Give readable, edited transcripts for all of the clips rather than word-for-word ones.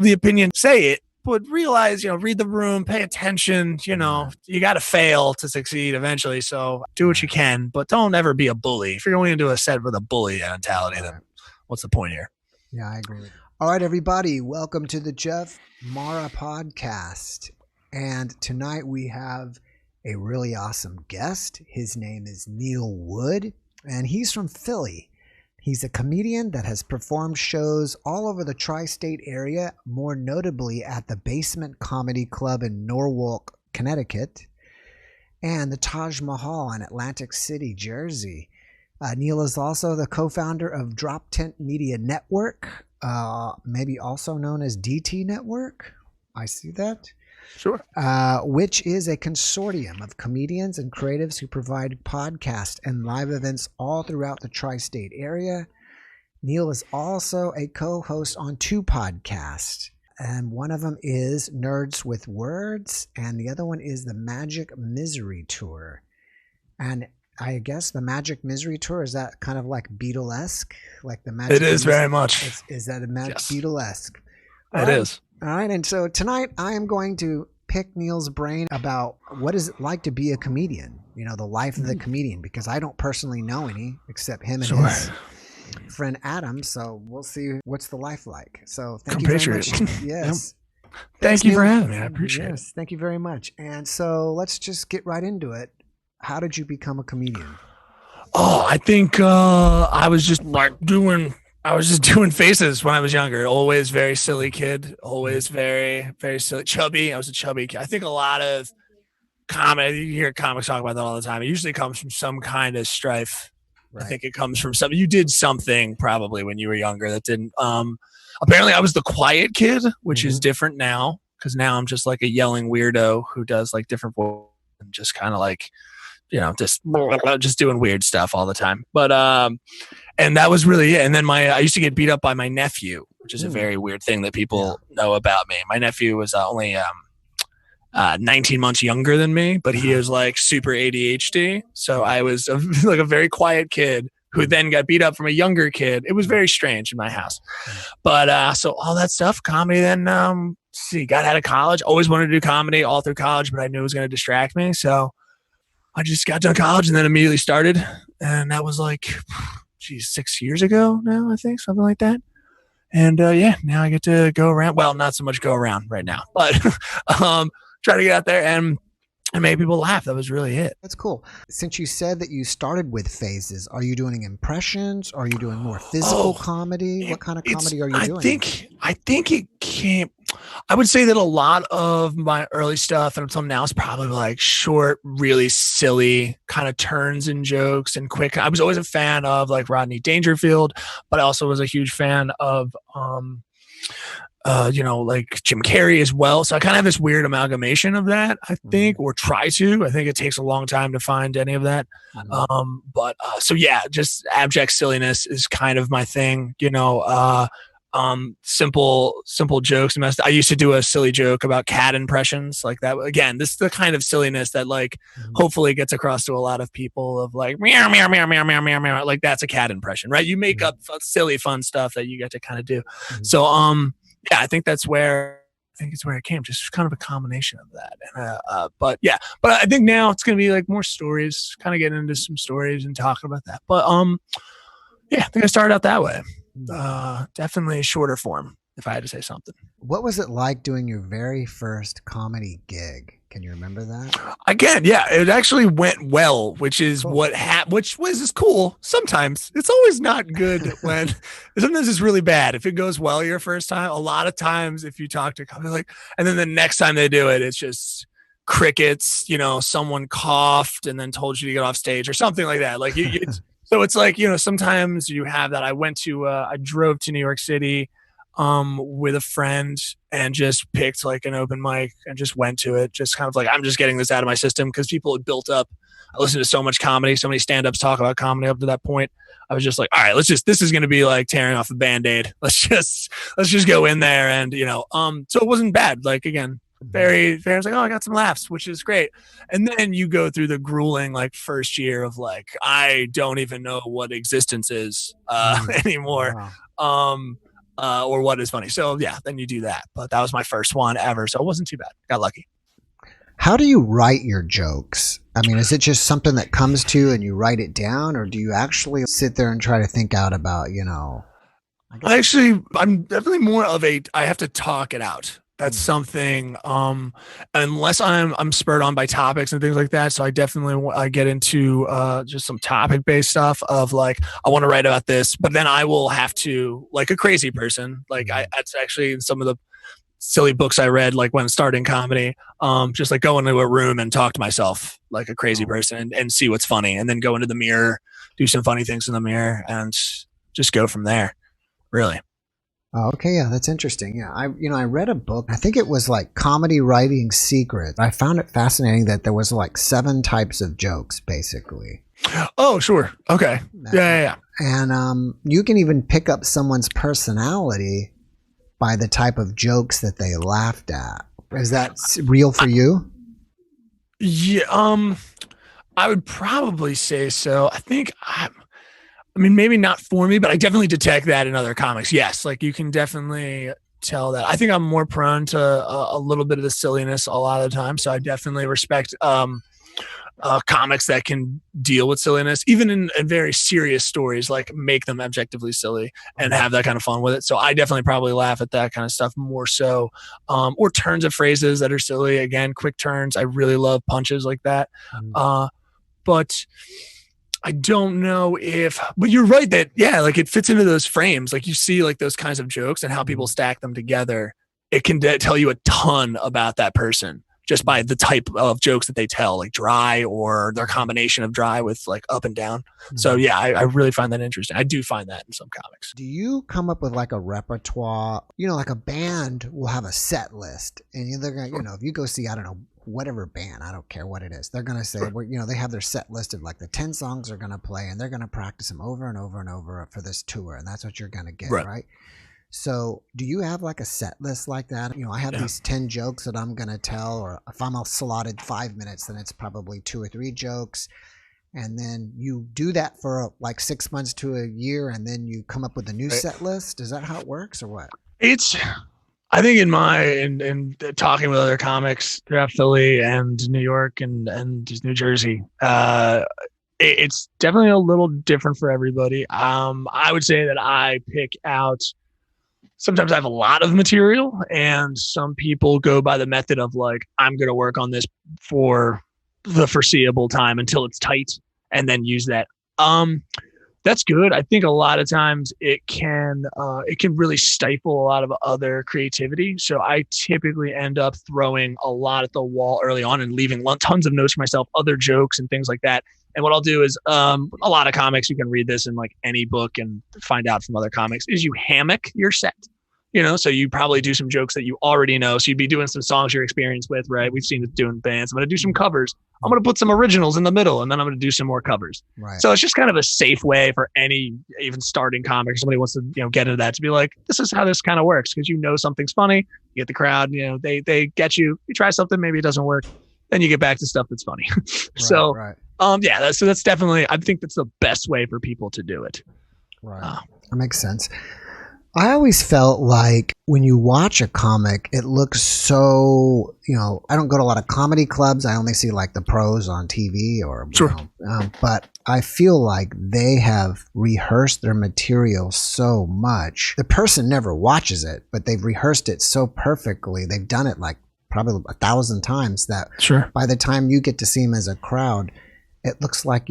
the opinion, say it, but realize, read the room, pay attention, you got to fail to succeed eventually. So do what you can, but don't ever be a bully. If you're going into a set with a bully mentality, then what's the point here? Yeah, I agree with you. All right, everybody, welcome to the JeffMara podcast. And tonight we have a really awesome guest. His name is Neil Wood, and he's from Philly. He's a comedian that has performed shows all over the tri-state area, more notably at the Basement Comedy Club in Norwalk, Connecticut, and the Taj Mahal in Atlantic City, Jersey. Neil is also the co-founder of DropTent Media Network, maybe also known as DT Network. I see that. Sure. Which is a consortium of comedians and creatives who provide podcasts and live events all throughout the tri-state area. Neil is also a co-host on two podcasts, and one of them is Nerds with Words, and the other one is the Magic Misery Tour. And I guess the Magic Misery Tour, is that kind of like Beatlesque? Like the Magic? It is very much. Is that a Beatlesque? It is. All right, and so tonight I am going to pick Neil's brain about what is it like to be a comedian, the life of the comedian, because I don't personally know any except him and his friend Adam, so we'll see what's the life like. So thank you very much. Yes. Thank you for having me. I appreciate it. Thank you very much. And so let's just get right into it. How did you become a comedian? Oh, I think I was just doing faces when I was younger. Always very silly kid. Always very, very silly. Chubby. I was a chubby kid. I think a lot of comedy, you hear comics talk about that all the time. It usually comes from some kind of strife. Right. I think it comes from something. You did something probably when you were younger that didn't. Apparently I was the quiet kid, which is different now, because now I'm just like a yelling weirdo who does like different voices and just kind of like, just doing weird stuff all the time. But and that was really it. And then I used to get beat up by my nephew, which is a very weird thing that people know about me. My nephew was only 19 months younger than me, but he was like super ADHD. So I was like a very quiet kid who then got beat up from a younger kid. It was very strange in my house. But so all that stuff, comedy, then got out of college. Always wanted to do comedy all through college, but I knew it was going to distract me. So I just got done college and then immediately started. And that was like, 6 years ago now, I think, something like that. And now I get to go around. Well, not so much go around right now, but try to get out there and make people laugh. That was really it. That's cool. Since you said that you started with phases, are you doing impressions? Are you doing more physical comedy? What kind of comedy are you doing? I think it came. I would say that a lot of my early stuff and until now is probably like short, really silly kind of turns and jokes and quick. I was always a fan of like Rodney Dangerfield, but I also was a huge fan of like Jim Carrey as well. So I kind of have this weird amalgamation of that, I think, or try to. I think it takes a long time to find any of that. Just abject silliness is kind of my thing, simple jokes. I used to do a silly joke about cat impressions like that. Again, this is the kind of silliness that like hopefully gets across to a lot of people of like meow meow meow meow meow meow meow. Like that's a cat impression, right? You make up silly fun stuff that you get to kind of do. So I think it's where it came, just kind of a combination of that. And but I think now it's gonna be like more stories, kind of getting into some stories and talking about that. But I think I started out that way. Definitely shorter form, if I had to say something. What was it like doing your very first comedy gig? Can you remember that? Again, it actually went well, which is cool. Which was cool. Sometimes it's always not good when sometimes it's really bad. If it goes well your first time, a lot of times if you talk to comedy, and then the next time they do it, it's just crickets, someone coughed and then told you to get off stage or something like that. Like so it's like, sometimes you have that. I drove to New York City with a friend and just picked like an open mic and just went to it. Just kind of like, I'm just getting this out of my system because people had built up. I listened to so much comedy, so many stand-ups talk about comedy up to that point. I was just like, all right, this is going to be like tearing off the Band-Aid. Let's just go in there. And, so it wasn't bad. Like, again, very, very, I was like, oh, I got some laughs, which is great. And then you go through the grueling, like first year of like, I don't even know what existence is anymore. Wow. or what is funny. So yeah, then you do that. But that was my first one ever, so it wasn't too bad. Got lucky. How do you write your jokes? I mean, is it just something that comes to you and you write it down, or do you actually sit there and try to think out about, I'm definitely more of I have to talk it out. That's something, unless I'm spurred on by topics and things like that. So I get into just some topic based stuff of like, I want to write about this, but then I will have to, like a crazy person, that's actually in some of the silly books I read, like when starting comedy, just like go into a room and talk to myself like a crazy person and see what's funny, and then go into the mirror, do some funny things in the mirror, and just go from there. Really. Oh, okay, yeah, that's interesting. Yeah, I read a book. I think it was like Comedy Writing Secret. I found it fascinating that there was like 7 types of jokes, basically. Oh, sure. Okay. Yeah. And you can even pick up someone's personality by the type of jokes that they laughed at. Is that real for you? Yeah. I would probably say so. I mean, maybe not for me, but I definitely detect that in other comics. Yes, like you can definitely tell that. I think I'm more prone to a little bit of the silliness a lot of the time. So I definitely respect comics that can deal with silliness, even in very serious stories, like make them objectively silly and have that kind of fun with it. So I definitely probably laugh at that kind of stuff more so. Or turns of phrases that are silly. Again, quick turns. I really love punches like that. But I don't know but you're right that, yeah, like it fits into those frames. Like you see like those kinds of jokes and how people stack them together. It can tell you a ton about that person just by the type of jokes that they tell, like dry or their combination of dry with like up and down. So yeah, I really find that interesting. I do find that in some comics. Do you come up with like a repertoire? Like a band will have a set list, and they're gonna, if you go see, I don't know, whatever band, I don't care what it is, they're gonna say, they have their set listed, like the 10 songs they're gonna play, and they're gonna practice them over and over and over for this tour, and that's what you're gonna get, right? So do you have like a set list like that? I have these 10 jokes that I'm gonna tell, or if I'm allotted 5 minutes, then it's probably 2 or 3 jokes. And then you do that for like 6 months to a year, and then you come up with a new set list. Is that how it works, or what? I think in talking with other comics throughout Philly and New York and New Jersey, it's definitely a little different for everybody. I would say that I pick out. Sometimes I have a lot of material, and some people go by the method of like, I'm going to work on this for the foreseeable time until it's tight, and then use that. That's good. I think a lot of times it can really stifle a lot of other creativity. So I typically end up throwing a lot at the wall early on and leaving tons of notes for myself, other jokes and things like that. And what I'll do is a lot of comics, you can read this in like any book and find out from other comics, is you hammock your set. So you probably do some jokes that you already know. So you'd be doing some songs you're experienced with, right? We've seen it doing bands. I'm going to do some covers. I'm going to put some originals in the middle, and then I'm going to do some more covers. Right. So it's just kind of a safe way for any even starting comic, somebody wants to get into that, to be like, this is how this kind of works, because something's funny, you get the crowd, they get you try something, maybe it doesn't work, then you get back to stuff that's funny. So that's definitely, I think that's the best way for people to do it. Right. That makes sense. I always felt like when you watch a comic, it looks so, I don't go to a lot of comedy clubs. I only see like the pros on TV or, but I feel like they have rehearsed their material so much. The person never watches it, but they've rehearsed it so perfectly. They've done it like probably 1,000 times that by the time you get to see him as a crowd, it looks like,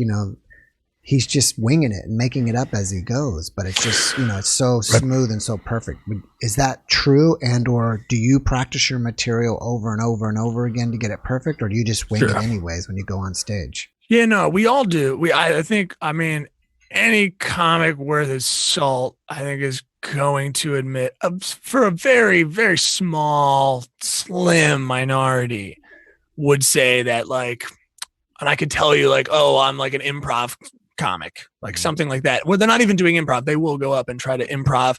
he's just winging it and making it up as he goes, but it's just, it's so smooth and so perfect. Is that true? And, or do you practice your material over and over and over again to get it perfect? Or do you just wing it anyways when you go on stage? Yeah, no, we all do. I think, any comic worth its salt, I think, is going to admit, for a very, very small, slim minority, would say that like, and I could tell you like, oh, I'm like an improv comic, like something like that, where they're not even doing improv. They will go up and try to improv,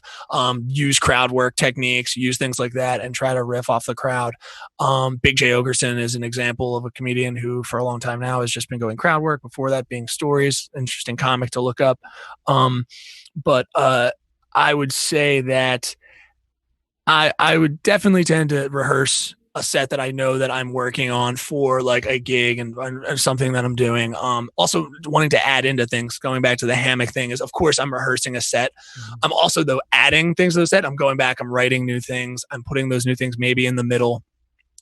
use crowd work techniques, use things like that, and try to riff off the crowd. Big J. Ogerson is an example of a comedian who for a long time now has just been going crowd work, before that being stories. Interesting comic to look up. But I would say that I would definitely tend to rehearse a set that I know that I'm working on for like a gig and something that I'm doing. Also wanting to add into things, going back to the hammock thing is, of course, I'm rehearsing a set. I'm also though adding things to the set. I'm going back, I'm writing new things. I'm putting those new things maybe in the middle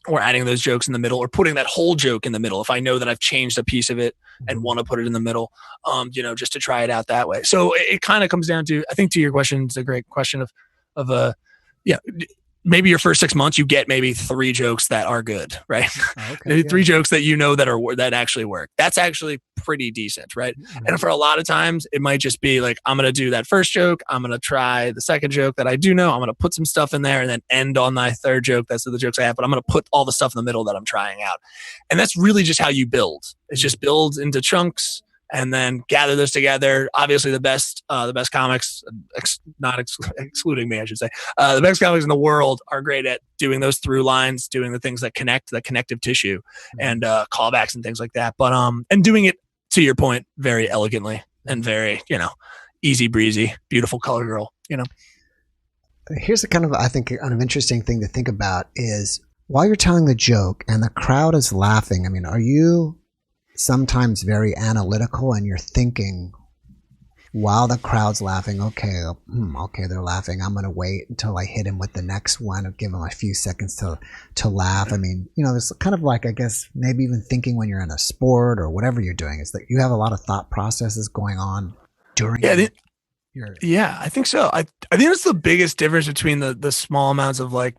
or adding those jokes in the middle or putting that whole joke in the middle. If I know that I've changed a piece of it and want to put it in the middle, just to try it out that way. So it kind of comes down to, I think to your question, it's a great question of yeah, maybe your first 6 months, you get maybe 3 jokes that are good, right? Okay, 3 jokes that that actually work. That's actually pretty decent, right? And for a lot of times, it might just be like, I'm going to do that first joke. I'm going to try the second joke that I do know. I'm going to put some stuff in there and then end on my third joke. That's the jokes I have, but I'm going to put all the stuff in the middle that I'm trying out. And that's really just how you build. It's just build into chunks and then gather those together. Obviously, the best comics, excluding me, I should say, the best comics in the world are great at doing those through lines, doing the things that connect, the connective tissue, and callbacks and things like that. But and doing it, to your point, very elegantly and very, easy breezy, beautiful color girl. Here's a kind of, I think, an interesting thing to think about is while you're telling the joke and the crowd is laughing. I mean, are you sometimes very analytical and you're thinking while the crowd's laughing, okay, they're laughing, I'm going to wait until I hit him with the next one or give him a few seconds to laugh. I mean, there's kind of like, I guess, maybe even thinking when you're in a sport or whatever you're doing, is that you have a lot of thought processes going on during I think so. I think that's the biggest difference between the small amounts of I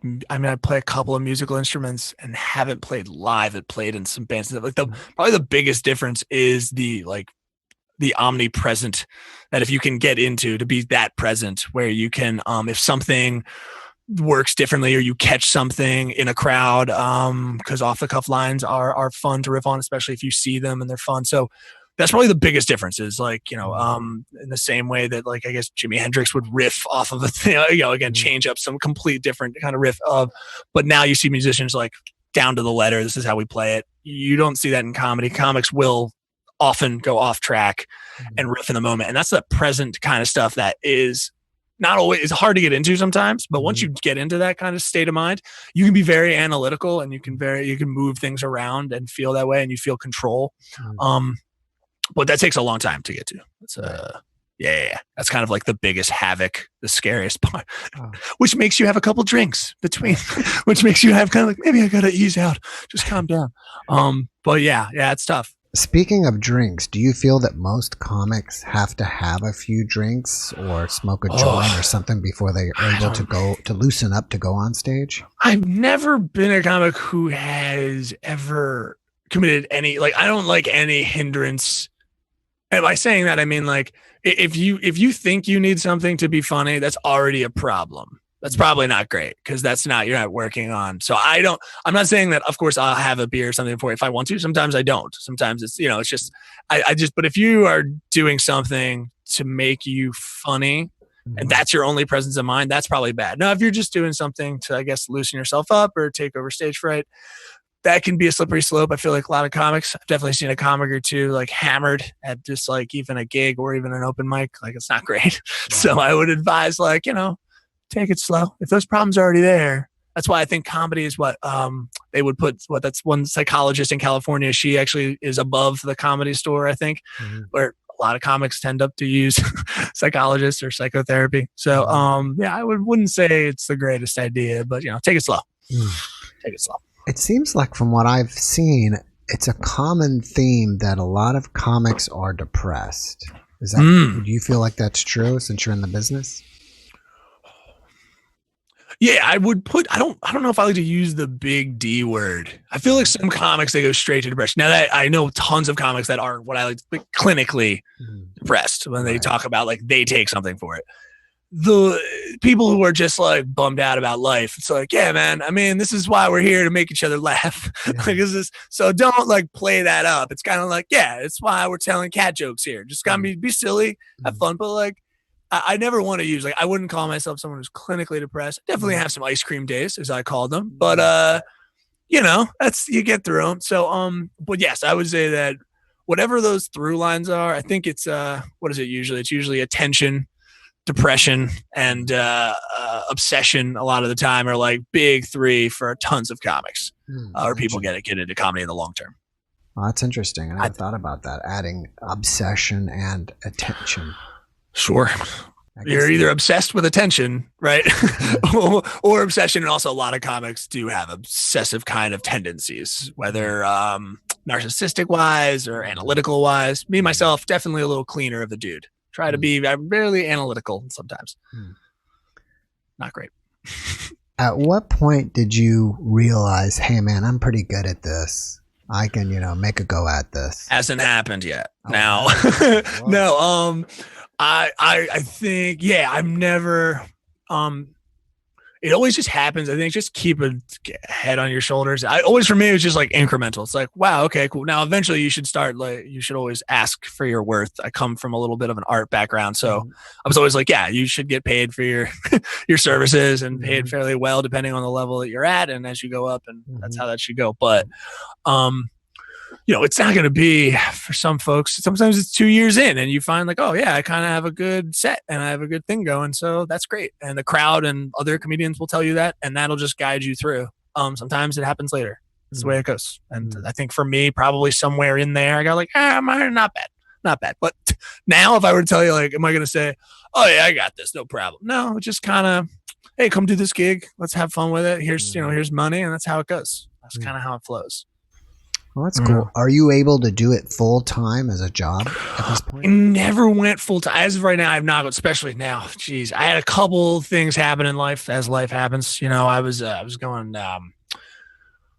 play a couple of musical instruments and haven't played live. It played in some bands. Probably the biggest difference is the omnipresent, that if you can get into to be that present where you can, if something works differently or you catch something in a crowd, because off the cuff lines are fun to riff on, especially if you see them and they're fun. So that's probably the biggest difference is in the same way that I guess Jimi Hendrix would riff off of a thing, again, change up some complete different kind of riff but now you see musicians down to the letter. This is how we play it. You don't see that in comedy. Comics will often go off track and riff in the moment. And that's the present kind of stuff that is not always, it's hard to get into sometimes, but once you get into that kind of state of mind, you can be very analytical and you can move things around and feel that way and you feel control. But that takes a long time to get to. It's that's kind of the biggest havoc, the scariest part, which makes you have a couple drinks between, which makes you have kind of maybe I got to ease out, just calm down. But yeah, it's tough. Speaking of drinks, do you feel that most comics have to have a few drinks or smoke a joint or something before they are able to loosen up to go on stage? I've never been a comic who has ever committed any, I don't like any hindrance. And by saying that, I mean, if you think you need something to be funny, that's already a problem. That's probably not great because you're not working on. So I'm not saying that, of course, I'll have a beer or something for you if I want to. Sometimes I don't. Sometimes it's, it's just, but if you are doing something to make you funny and that's your only presence of mind, that's probably bad. Now, if you're just doing something to, I guess, loosen yourself up or take over stage fright, that can be a slippery slope. I feel like a lot of comics, I've definitely seen a comic or two hammered at just even a gig or even an open mic. It's not great. Wow. So I would advise take it slow. If those problems are already there, that's why I think comedy is what they would put. That's one psychologist in California. She actually is above the Comedy Store, I think, where a lot of comics tend up to use psychologists or psychotherapy. So I wouldn't say it's the greatest idea, but take it slow. Take it slow. It seems like from what I've seen, it's a common theme that a lot of comics are depressed. Is that? Do you feel like that's true since you're in the business? Yeah, I would I don't know if I like to use the big D word. I feel like some comics, they go straight to depression. Now that I know tons of comics that are what I like to clinically depressed when they talk about they take something for it. The people who are just bummed out about life, it's yeah, man, I mean, this is why we're here to make each other laugh. So don't play that up. It's kind of it's why we're telling cat jokes here. Just gotta be silly, have fun, but I never want to use I wouldn't call myself someone who's clinically depressed. I definitely have some ice cream days, as I call them, but that's, you get through them. So but yes, I would say that whatever those through lines are, I think it's what is it usually? It's usually attention, depression and obsession a lot of the time are like big three for tons of comics, or people get into comedy in the long term. Well, that's interesting. I never thought about that, adding obsession and attention. Sure. You're either obsessed with attention, right? or obsession. And also a lot of comics do have obsessive kind of tendencies, whether narcissistic wise or analytical wise. Me, myself, definitely a little cleaner of the dude. Try to be barely analytical sometimes. Not great. At what point did you realize, hey man, I'm pretty good at this? I can, make a go at this. Hasn't happened yet. Now, no. I think, I'm never, it always just happens. I think just keep a head on your shoulders. For me, it was just like incremental. It's like, wow, okay, cool. Now, eventually you should you should always ask for your worth. I come from a little bit of an art background. So I was always like, yeah, you should get paid for your, your services and paid fairly well, depending on the level that you're at. And as you go up, and that's how that should go. But, it's not going to be for some folks. Sometimes it's 2 years in and you find like, oh yeah, I kind of have a good set and I have a good thing going. So that's great. And the crowd and other comedians will tell you that, and that'll just guide you through. Sometimes it happens later. It's the way it goes. And I think for me, probably somewhere in there, I got like, mine, not bad. But now if I were to tell you, like, am I going to say, oh yeah, I got this, no problem. No, just kind of, hey, come do this gig. Let's have fun with it. Here's money. And that's how it goes. That's kind of how it flows. Well, that's cool. Are you able to do it full time as a job at this point? I never went full time. As of right now, I've not, especially now. Geez, I had a couple things happen in life as life happens. I was going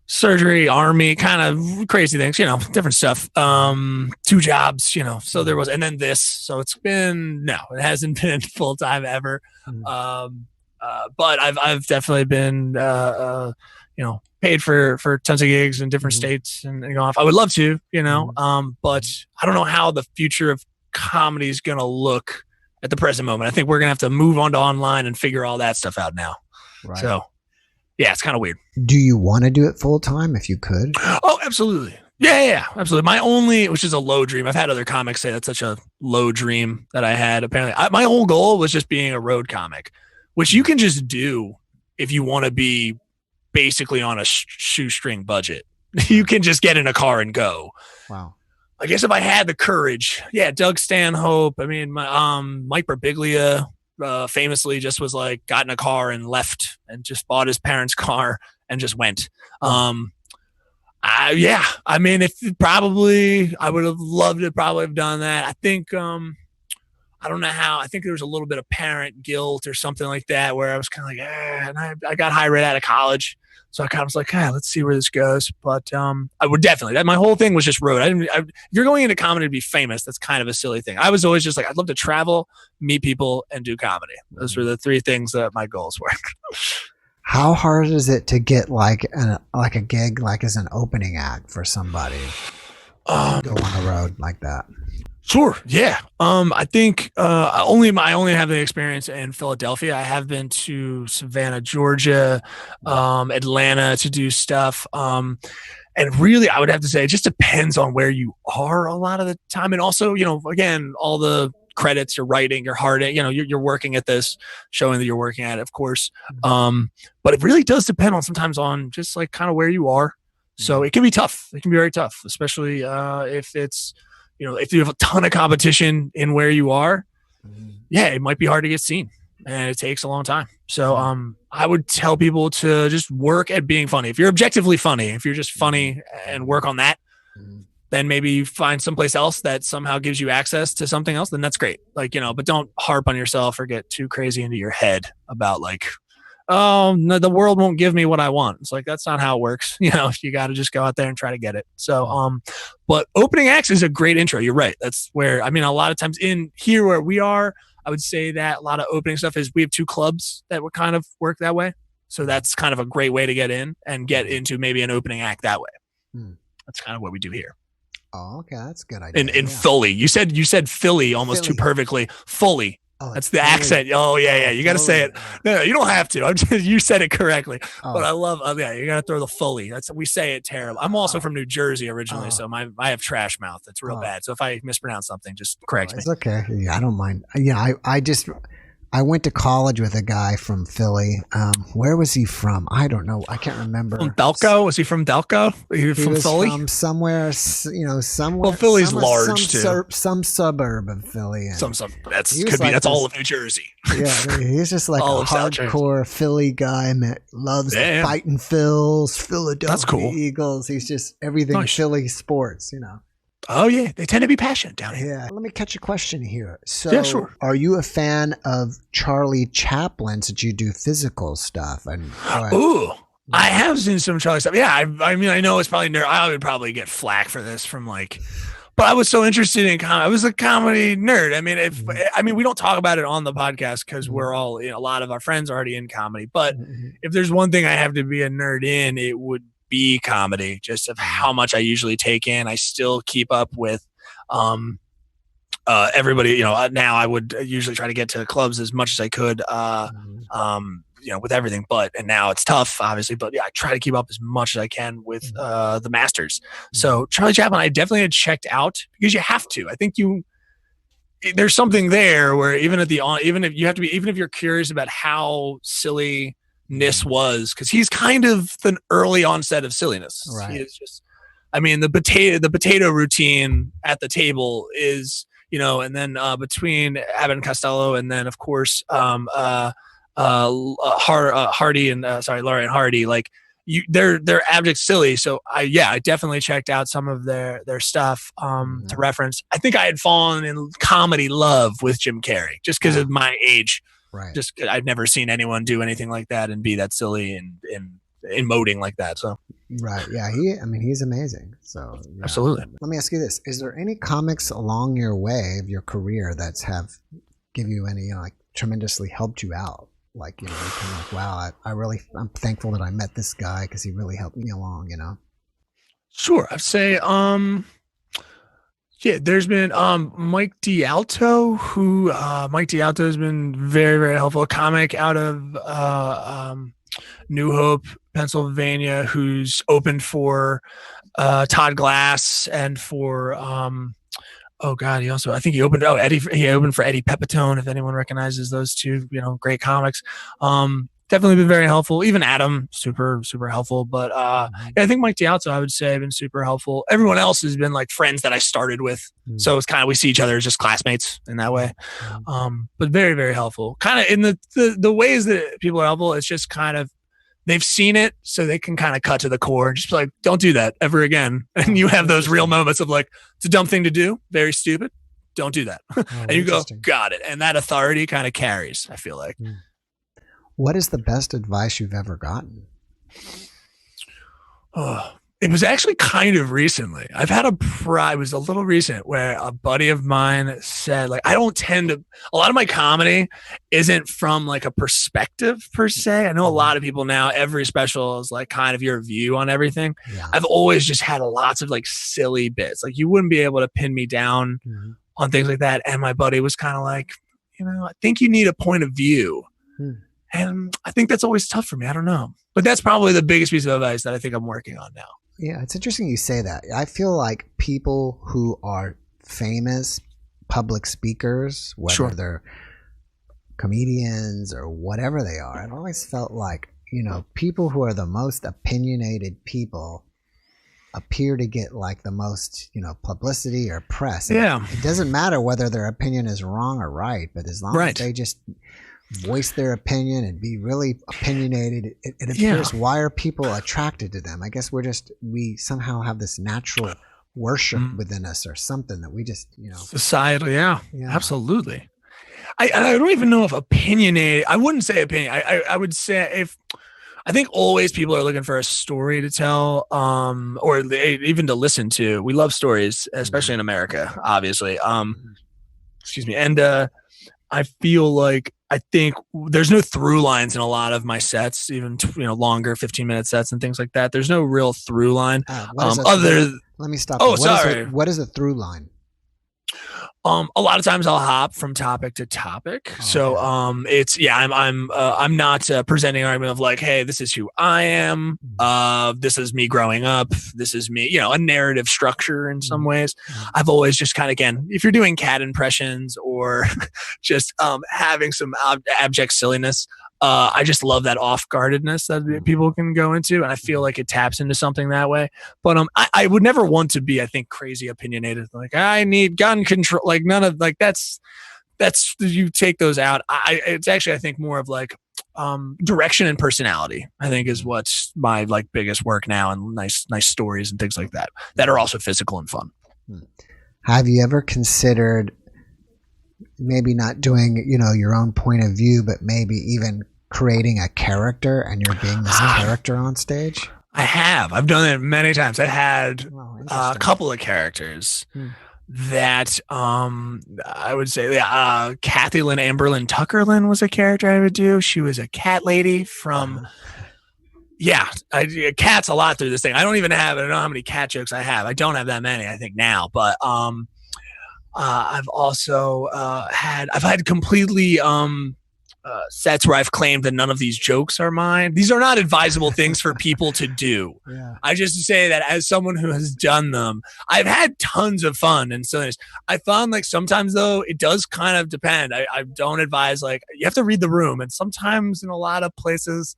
surgery, army, kind of crazy things. Different stuff. 2 jobs. So there was, and then this. So it hasn't been full time ever. But I've definitely been paid for tons of gigs in different states and off. I would love to, but I don't know how the future of comedy is going to look at the present moment. I think we're going to have to move on to online and figure all that stuff out now. Right. So yeah, it's kind of weird. Do you want to do it full time if you could? Oh, absolutely. Yeah, absolutely. My only, which is a low dream. I've had other comics say that's such a low dream that I had. Apparently my whole goal was just being a road comic, which you can just do if you want to be basically on a shoestring budget. You can just get in a car and go. Wow. I guess if I had the courage, Doug Stanhope. I mean, Mike Birbiglia famously just was like, got in a car and left and just bought his parents' car and just went. I mean, I would have loved to probably have done that. I think, I don't know how. I think there was a little bit of parent guilt or something like that where I was kind of like, and I got hired right out of college. So I kind of was like, let's see where this goes. But I would definitely, my whole thing was just road. If you're going into comedy to be famous, that's kind of a silly thing. I was always just like, I'd love to travel, meet people, and do comedy. Those were the 3 things that my goals were. How hard is it to get like a gig, like as an opening act for somebody? Go on the road like that. Sure. Yeah. I think I only have the experience in Philadelphia. I have been to Savannah, Georgia, Atlanta to do stuff. And really, I would have to say it just depends on where you are a lot of the time. And also, again, all the credits, you're writing, you're hard at, you're working at this, showing that you're working at it, of course. But it really does depend sometimes on just like kind of where you are. So it can be tough. It can be very tough, especially if it's, if you have a ton of competition in where you are, it might be hard to get seen and it takes a long time. So I would tell people to just work at being funny. If you're objectively funny, if you're just funny and work on that, then maybe you find someplace else that somehow gives you access to something else, then that's great. But don't harp on yourself or get too crazy into your head about like, oh no, the world won't give me what I want. It's like, that's not how it works. You got to just go out there and try to get it. So, but opening acts is a great intro. You're right. That's where, a lot of times in here where we are, I would say that a lot of opening stuff is we have 2 clubs that would kind of work that way. So that's kind of a great way to get in and get into maybe an opening act that way. That's kind of what we do here. Oh, okay. That's a good idea. In Philly, you said Philly almost too perfectly. Fully. Oh, that's the accent. Oh yeah. You got to say it. No, you don't have to. You said it correctly. But I love. You got to throw the fully. We say it terrible. I'm also from New Jersey originally, so I have trash mouth. It's real bad. So if I mispronounce something, just correct me. It's okay. Yeah, I don't mind. I just I went to college with a guy from Philly. Where was he from? I don't know. I can't remember. From Delco? Was he from Delco? He From was Philly? from somewhere, somewhere. Well, Philly's large too. Some suburb of Philly. And that's all of New Jersey. Yeah, he's just like a hardcore Philly guy that loves the Fighting Phils, Philadelphia Eagles. He's just everything Philly sports, Oh yeah, they tend to be passionate down here. Yeah. Let me catch a question here. So, sure. Are you a fan of Charlie Chaplin's? Did you do physical stuff? I have seen some Charlie stuff. Yeah, I mean, I know it's probably nerd. I would probably get flack for this from but I was so interested in comedy. I was a comedy nerd. I mean, we don't talk about it on the podcast because we're all, a lot of our friends are already in comedy. But if there's one thing I have to be a nerd in, it would be comedy, just of how much I usually take in. I still keep up with everybody. Now I would usually try to get to clubs as much as I could, with everything. And now it's tough, obviously. But yeah, I try to keep up as much as I can with the masters. So Charlie Chaplin, I definitely had checked out because you have to. I think there's something there where even if you're curious about how silly was, because he's kind of the early onset of silliness. Right. He is just, the potato routine at the table is, and then between Abbott and Costello, and then of course Hardy and Laurie and Hardy, they're abject silly. So I definitely checked out some of their stuff to reference. I think I had fallen in comedy love with Jim Carrey just because of my age. Right. Just I've never seen anyone do anything like that and be that silly and emoting like that. So right, yeah, he's amazing. So yeah. Absolutely. Let me ask you this: is there any comics along your way of your career that have give you any tremendously helped you out? Wow, I'm thankful that I met this guy because he really helped me along. Sure, I'd say yeah, there's been Mike D'Alto, who Mike D'Alto has been very, very helpful. A comic out of New Hope, Pennsylvania, who's opened for Todd Glass and for he also, I think he opened for Eddie Pepitone, if anyone recognizes those two, great comics. Definitely been very helpful. Even Adam, super, super helpful. But I think Mike D'Alto, I would say, have been super helpful. Everyone else has been friends that I started with. So it's kind of, we see each other as just classmates in that way. But very, very helpful. Kind of in the ways that people are helpful, it's just kind of, they've seen it, so they can kind of cut to the core and just be like, don't do that ever again. And you have those real moments of it's a dumb thing to do, very stupid, don't do that. And you go, got it. And that authority kind of carries, I feel like. What is the best advice you've ever gotten? It was actually kind of recently. I've had it was a little recent where a buddy of mine said, I don't tend to, a lot of my comedy isn't from a perspective per se. I know a lot of people now, every special is kind of your view on everything. Yeah. I've always just had lots of silly bits. You wouldn't be able to pin me down on things like that. And my buddy was kind of I think you need a point of view. And I think that's always tough for me. I don't know. But that's probably the biggest piece of advice that I think I'm working on now. Yeah, it's interesting you say that. I feel like people who are famous public speakers, whether they're comedians or whatever they are, I've always felt people who are the most opinionated people appear to get the most, publicity or press. Yeah. It doesn't matter whether their opinion is wrong or right, but as long as they just voice their opinion and be really opinionated, it appears, why are people attracted to them? I guess we somehow have this natural worship within us or something that we just, societal. Yeah, absolutely. I don't even know if opinionated, I wouldn't say opinion. I would say I think always people are looking for a story to tell, or even to listen to. We love stories, especially in America, obviously. Excuse me. And I feel I think there's no through lines in a lot of my sets, even longer 15-minute sets and things like that. There's no real through line. Let me stop. Sorry. What is a through line? A lot of times I'll hop from topic to topic. Oh, So okay. I'm not presenting an argument of like, hey, this is who I am. This is me growing up. This is me, a narrative structure in some ways. I've always just kind of, again, if you're doing cat impressions or just having some abject silliness, I just love that off-guardedness that people can go into, and I feel like it taps into something that way. But I would never want to be, I think, crazy opinionated. Like I need gun control. Like none of like that's you take those out. It's actually, I think, more of like direction and personality. I think is what's my like biggest work now, and nice stories and things like that are also physical and fun. Have you ever considered maybe not doing your own point of view, but maybe even creating a character and you're being this character on stage? I have. I've done it many times. I had a couple of characters that I would say Kathy Lynn Amberlyn Tuckerlin was a character I would do. She was a cat lady from cats a lot through this thing. I don't know how many cat jokes I have. I don't have that many, I think, now, but I've also had completely sets where I've claimed that none of these jokes are mine. These are not advisable things for people to do. Yeah. I just say that as someone who has done them, I've had tons of fun. And so I found like sometimes though, it does kind of depend. I don't advise, like, you have to read the room. And sometimes in a lot of places,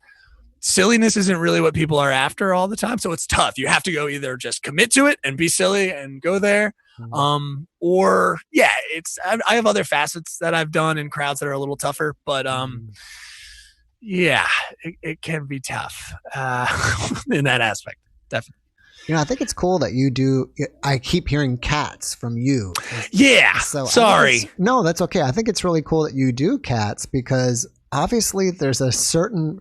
silliness isn't really what people are after all the time. So it's tough. You have to go either just commit to it and be silly and go there. Or I have other facets that I've done in crowds that are a little tougher, but it can be tough in that aspect. Definitely. I think it's cool that you do. I keep hearing cats from you. Yeah. So sorry. No, that's okay. I think it's really cool that you do cats, because obviously there's a certain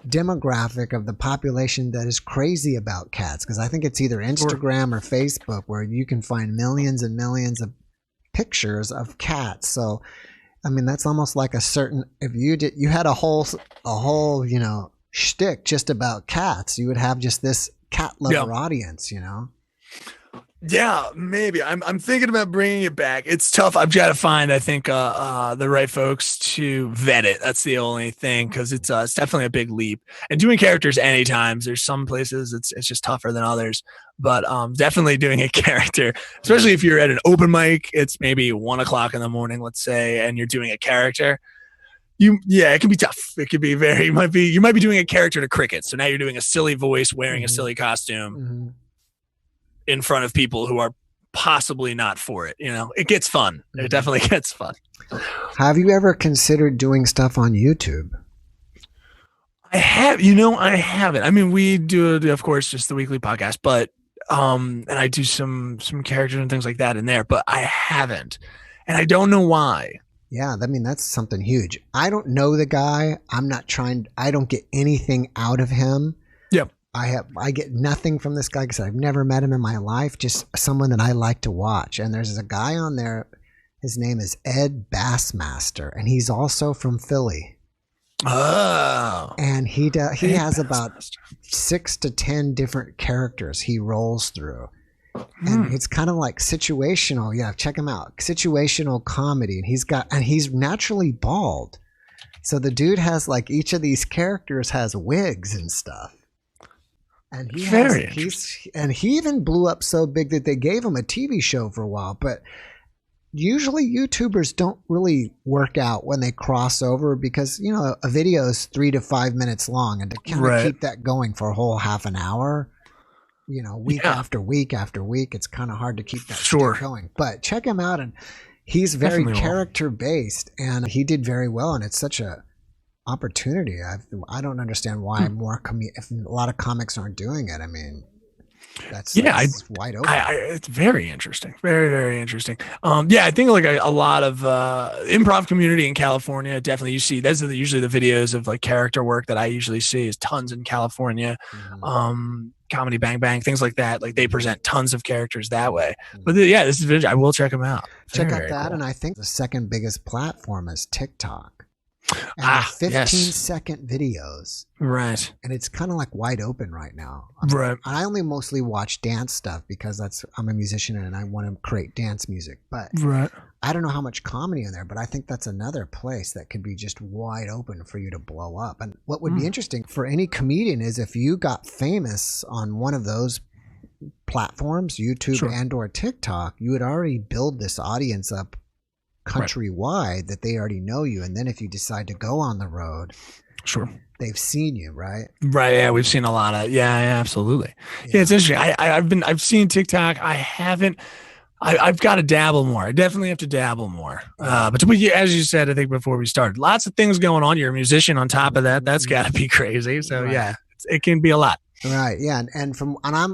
demographic of the population that is crazy about cats, because I think it's either Instagram or Facebook where you can find millions and millions of pictures of cats. So I mean, that's almost like a certain, if you had a whole shtick just about cats, you would have just this cat lover audience. Yeah, maybe. I'm thinking about bringing it back. It's tough. I've got to find, I think, the right folks to vet it. That's the only thing, because it's definitely a big leap. And doing characters anytime, there's some places it's just tougher than others. But definitely doing a character, especially if you're at an open mic, it's maybe 1 o'clock in the morning, let's say, and you're doing a character. It can be tough. It could be you might be doing a character to cricket. So now you're doing a silly voice, wearing a silly costume. In front of people who are possibly not for it. It gets fun. It definitely gets fun. Have you ever considered doing stuff on YouTube? I have. I haven't. I mean, we do, of course, just the weekly podcast, but and I do some characters and things like that in there, but I haven't, and I don't know why. Yeah, I mean, that's something huge. I don't know the guy. I don't get anything out of him. Yep. I get nothing from this guy because I've never met him in my life. Just someone that I like to watch. And there's a guy on there. His name is Ed Bassmaster, and he's also from Philly. Oh. And he has about 6 to 10 different characters he rolls through. And it's kind of like situational. Yeah, check him out. Situational comedy. And he's naturally bald. So the dude has, like, each of these characters has wigs and stuff. And he even blew up so big that they gave him a TV show for a while. But usually YouTubers don't really work out when they cross over, because a video is 3 to 5 minutes long, and to kind of keep that going for a whole half an hour, week after week after week, it's kind of hard to keep that going. But check him out, and he's very character based, and he did very well, and it's such a opportunity. I don't understand why if a lot of comics aren't doing it. I mean, that's wide open. It's very interesting, very, very interesting. I think like a lot of improv community in California, definitely you see. Those are usually the videos of like character work that I usually see is tons in California. Comedy Bang Bang, things like that. Like they present tons of characters that way. But this is I will check them out. Check out that, cool. And I think the second biggest platform is TikTok. And 15-second videos. Right. And it's kind of like wide open right now. Right. I only mostly watch dance stuff because I'm a musician and I want to create dance music. But I don't know how much comedy in there, but I think that's another place that could be just wide open for you to blow up. And what would be interesting for any comedian is if you got famous on one of those platforms, YouTube and or TikTok, you would already build this audience up countrywide that they already know you. And then if you decide to go on the road, they've seen you, right? Right. Yeah, we've seen a lot of. Yeah, absolutely. Yeah, it's interesting. I've seen TikTok. I've got to dabble more. I definitely have to dabble more. But as you said, I think before we started, lots of things going on. You're a musician on top of that. That's got to be crazy. So yeah, it can be a lot. Right. Yeah. And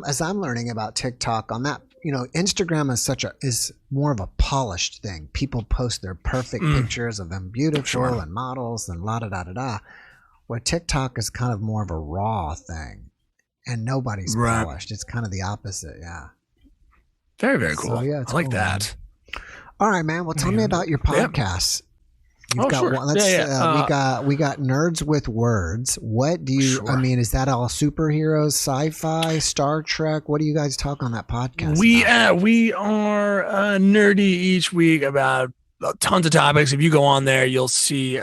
as I'm learning about TikTok on that, Instagram is more of a polished thing. People post their perfect pictures of them beautiful and models and la da da da da. Where TikTok is kind of more of a raw thing, and nobody's polished. It's kind of the opposite. Yeah. Very, very cool. So, yeah, I like that. Man. All right, man. Well, tell me about your podcasts. You've got one. We got Nerds with Words. What do you? I mean, is that all superheroes, sci-fi, Star Trek? What do you guys talk on that podcast? We are nerdy each week about tons of topics. If you go on there, you'll see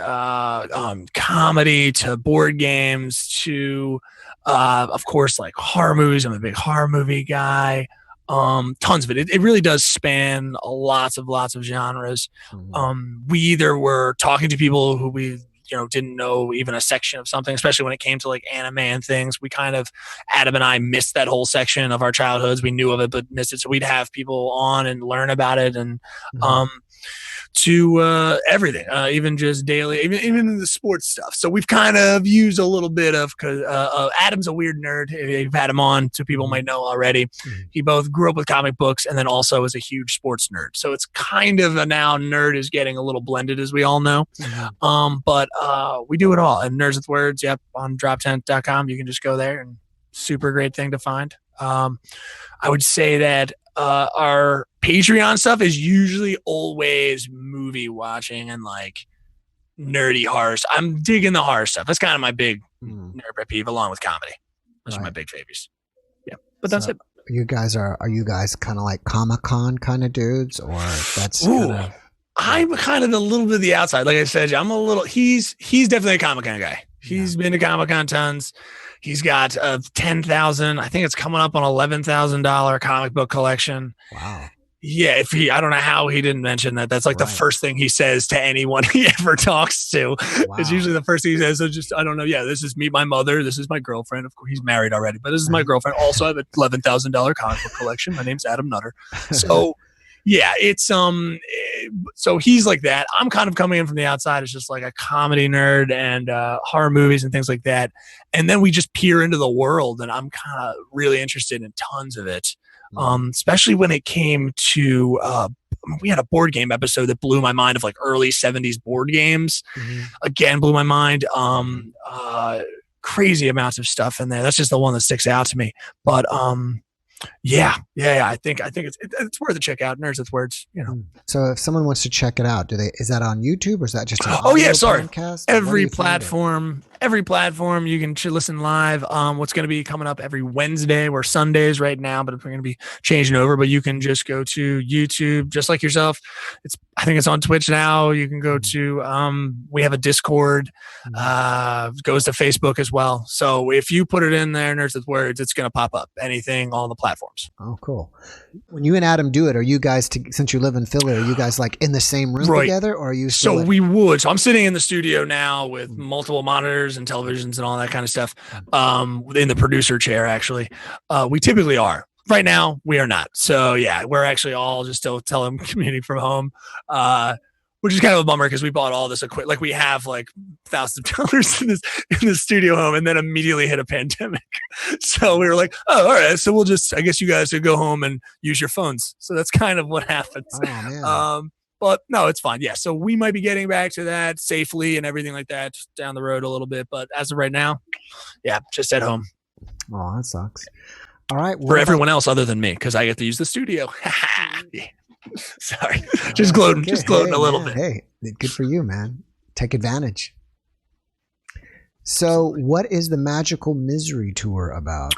comedy to board games to, of course, like horror movies. I'm a big horror movie guy. Tons of it. It really does span lots of genres. We either were talking to people who we didn't know even a section of something, especially when it came to like anime and things. We kind of, Adam and I missed that whole section of our childhoods. We knew of it but missed it, so we'd have people on and learn about it. And to everything, even just daily, even the sports stuff. So we've kind of used a little bit of, because Adam's a weird nerd. You've had him on, so people might know already. He both grew up with comic books and then also is a huge sports nerd. So it's kind of now nerd is getting a little blended, as we all know. But we do it all. And Nerds with Words, on DropTent.com. You can just go there, and super great thing to find. I would say that our Patreon stuff is usually always movie watching and like nerdy horror. I'm digging the horror stuff. That's kind of my big nerd pet peeve, along with comedy. Those are my big favorites. Yeah, but that's it. Are you guys kind of like Comic-Con kind of dudes, or that's I'm kind of a little bit of the outside. Like I said, I'm a little. He's definitely a Comic-Con guy. He's been to Comic-Con tons. He's got a $10,000. I think it's coming up on $11,000 comic book collection. Wow. Yeah, I don't know how he didn't mention that. That's like the first thing he says to anyone he ever talks to. Wow. It's usually the first thing he says. So I don't know. Yeah, this is me, my mother. This is my girlfriend. Of course, he's married already, but this is my girlfriend. Also, I have a $11,000 comic book collection. My name's Adam Nutter. So, yeah, it's so he's like that. I'm kind of coming in from the outside as just like a comedy nerd and horror movies and things like that. And then we just peer into the world, and I'm kind of really interested in tons of it. Especially when it came to, we had a board game episode that blew my mind, of like early 70s board games. Again, blew my mind. Crazy amounts of stuff in there. That's just the one that sticks out to me. But yeah. I think it's worth a check out. Nerds with Words, So if someone wants to check it out, is that on YouTube, or is that just an podcast? Every platform you can listen live. What's going to be coming up every Wednesday? We're Sundays right now, but we're going to be changing over. But you can just go to YouTube, just like yourself. I think it's on Twitch now. You can go to, we have a Discord, goes to Facebook as well. So if you put it in there, Nerds with Words, it's going to pop up. Anything on the platforms. Oh, cool. When you and Adam do it, are you guys, since you live in Philly, are you guys like in the same room together, or are you still we would. So I'm sitting in the studio now with multiple monitors and televisions and all that kind of stuff, in the producer chair, actually. We typically are. Right now, we are not. So, yeah, we're actually all just still telecommuting from home, which is kind of a bummer because we bought all this equipment. Like, we have like thousands of dollars in this studio home, and then immediately hit a pandemic. So we were like, oh, all right. So I guess you guys could go home and use your phones. So that's kind of what happens. Oh, man. But no, it's fine. Yeah. So we might be getting back to that safely and everything like that down the road a little bit. But as of right now, yeah, just at home. Oh, that sucks. All right. For everyone else other than me, because I get to use the studio. Yeah. Sorry. Just gloating a little bit. Hey, good for you, man. Take advantage. So, what is the Magical Misery Tour about?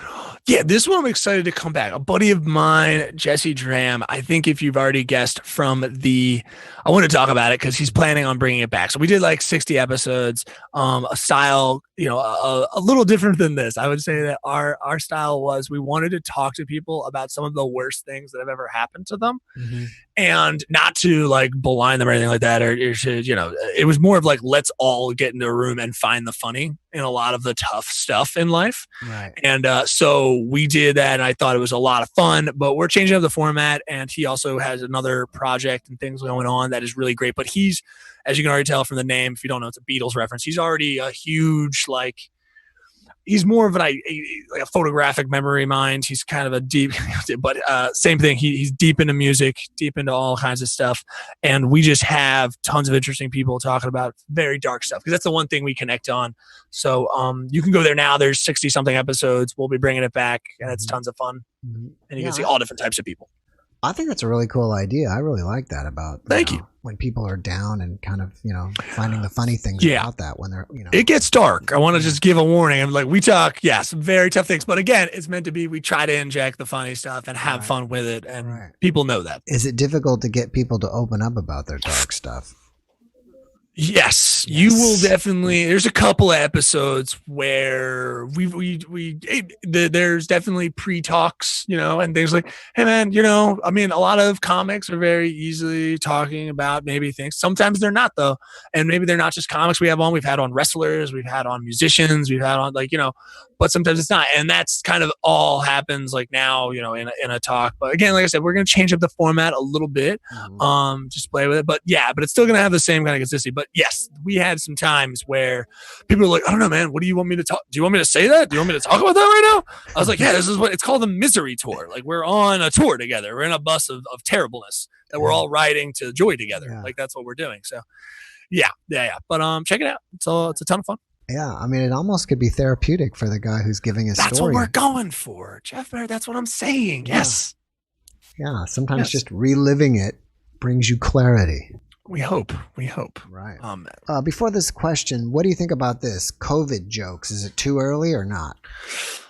Yeah, this one I'm excited to come back. A buddy of mine, Jesse Dram, I think if you've already guessed from I want to talk about it because he's planning on bringing it back. So we did like 60 episodes, a style, a little different than this. I would say that our style was we wanted to talk to people about some of the worst things that have ever happened to them. Mm-hmm. And not to like beline them or anything like that, or it was more of like, let's all get into a room and find the funny in a lot of the tough stuff in life. Right. And so we did that, and I thought it was a lot of fun, but we're changing up the format, and he also has another project and things going on that is really great. But he's, as you can already tell from the name, if you don't know, it's a Beatles reference. He's already a huge, he's more of a photographic memory mind. He's kind of a deep, but same thing. He's deep into music, deep into all kinds of stuff. And we just have tons of interesting people talking about very dark stuff because that's the one thing we connect on. So you can go there now. There's 60 something episodes. We'll be bringing it back, and it's tons of fun. Mm-hmm. And you can see all different types of people. I think that's a really cool idea. I really like that about Thank you. When people are down and kind of, finding the funny things about that when they're, It gets dark. I want to just give a warning. I'm like, we talk, some very tough things. But again, it's meant to be, we try to inject the funny stuff and have fun with it. And people know that. Is it difficult to get people to open up about their dark stuff? Yes, you will definitely. There's a couple of episodes where there's definitely pre-talks, and things like, hey man, I mean, a lot of comics are very easily talking about maybe things. Sometimes they're not though, and maybe they're not just comics we have on. We've had on wrestlers, we've had on musicians, we've had on but sometimes it's not, and that's kind of all happens like now, in a talk. But again, like I said, we're gonna change up the format a little bit, just play with it. But it's still gonna have the same kind of consistency. But yes, we had some times where people are like, I don't know, man, what do you want me to talk? Do you want me to say that? Do you want me to talk about that right now? I was like, yeah, this is what it's called, the Misery Tour. Like we're on a tour together. We're in a bus of terribleness that we're all riding to joy together. Yeah. Like that's what we're doing. So yeah. But check it out. It's a ton of fun. Yeah, I mean, it almost could be therapeutic for the guy who's giving his story. That's what we're going for, JeffMara. That's what I'm saying. Yes. Yeah, sometimes just reliving it brings you clarity. We hope. Right. Before this question, what do you think about this? COVID jokes. Is it too early or not?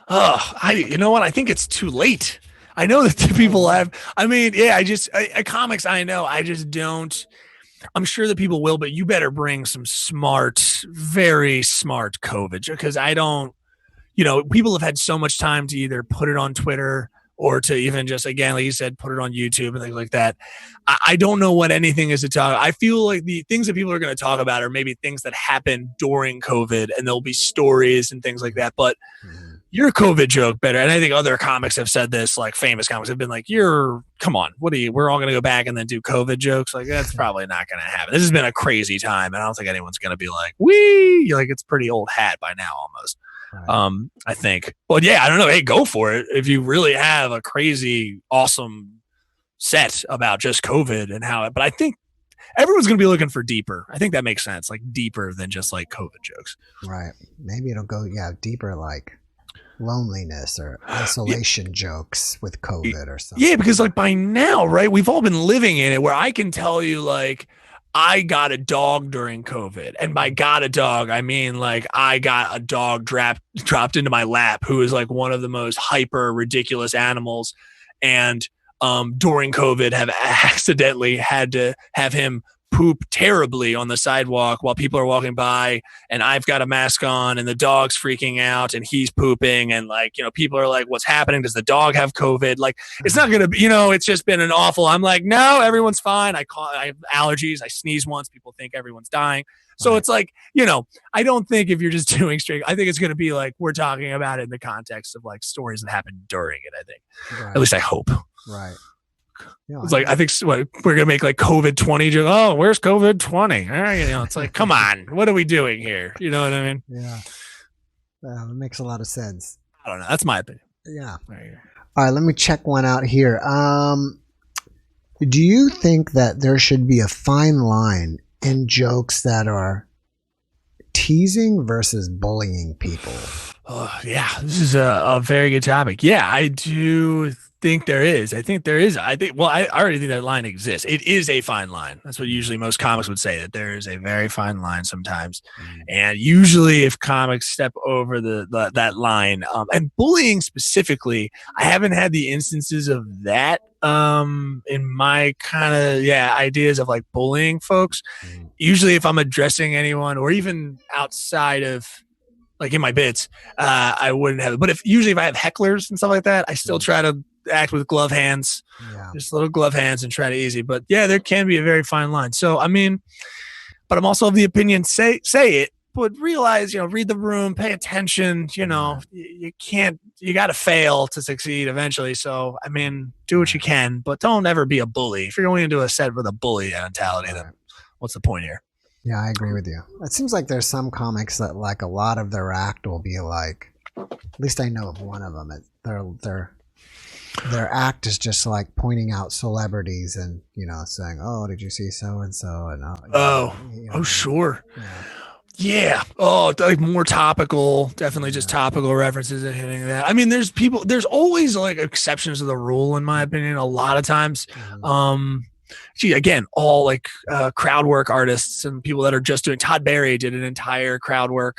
You know what? I think it's too late. I know that the people have. I mean, comics. I know. I just don't. I'm sure that people will, but you better bring some smart, very smart COVID, because I don't. People have had so much time to either put it on Twitter or to even just, again, like you said, put it on YouTube and things like that. I don't know what anything is to talk. I feel like the things that people are going to talk about are maybe things that happened during COVID, and there'll be stories and things like that. But your COVID joke better. And I think other comics have said this, like famous comics have been like, come on, we're all going to go back and then do COVID jokes. Like that's probably not going to happen. This has been a crazy time. And I don't think anyone's going to be like, it's pretty old hat by now almost. Right. I think. Well, I don't know. Hey, go for it. If you really have a crazy, awesome set about just COVID and but I think everyone's going to be looking for deeper. I think that makes sense. Like deeper than just like COVID jokes. Right. Maybe it'll go, deeper, like loneliness or isolation jokes with COVID or something. Yeah, because like by now, right, we've all been living in it where I can tell you like, I got a dog during COVID. And by got a dog, I mean like I got a dog dropped into my lap who is like one of the most hyper ridiculous animals. And during COVID have accidentally had to have him poop terribly on the sidewalk while people are walking by, and I've got a mask on and the dog's freaking out and he's pooping, and people are like, what's happening? Does the dog have COVID? Like it's not gonna be, it's just been an awful. I'm like, no, everyone's fine. I have allergies. I sneeze once, people think everyone's dying. So It's like, I don't think if you're just doing straight, I think it's going to be like, we're talking about it in the context of like stories that happened during it. I think, at least I hope. Right. It's like, I think we're going to make like COVID 20. Oh, where's COVID 20? It's like, come on, what are we doing here? You know what I mean? Yeah. It makes a lot of sense. I don't know. That's my opinion. Yeah. All right. Let me check one out here. Do you think that there should be a fine line in jokes that are teasing versus bullying people? Yeah, this is a very good topic. Yeah, I do think there is. I think there is. Well, I already think that line exists. It is a fine line. That's what usually most comics would say, that there is a very fine line sometimes. And usually if comics step over that line, and bullying specifically, I haven't had the instances of that in my kind of ideas of like bullying folks. Usually if I'm addressing anyone, or even outside of like in my bits, I wouldn't have it. But usually if I have hecklers and stuff like that, I still try to act with glove hands, just little glove hands, and try to easy. But yeah, there can be a very fine line. So I mean, but I'm also of the opinion, say it, but realize, read the room, pay attention. You got to fail to succeed eventually. So I mean, do what you can, but don't ever be a bully. If you're going into a set with a bully mentality, then what's the point here? Yeah, I agree with you. It seems like there's some comics that like a lot of their act will be like, at least I know of one of them. Their act is just like pointing out celebrities and saying, "Oh, did you see so and so?" And sure, yeah. Oh, like more topical, definitely just topical references and hitting that. I mean, there's always like exceptions to the rule, in my opinion. A lot of times, again, all like crowd work artists and people that are just doing. Todd Barry did an entire crowd work,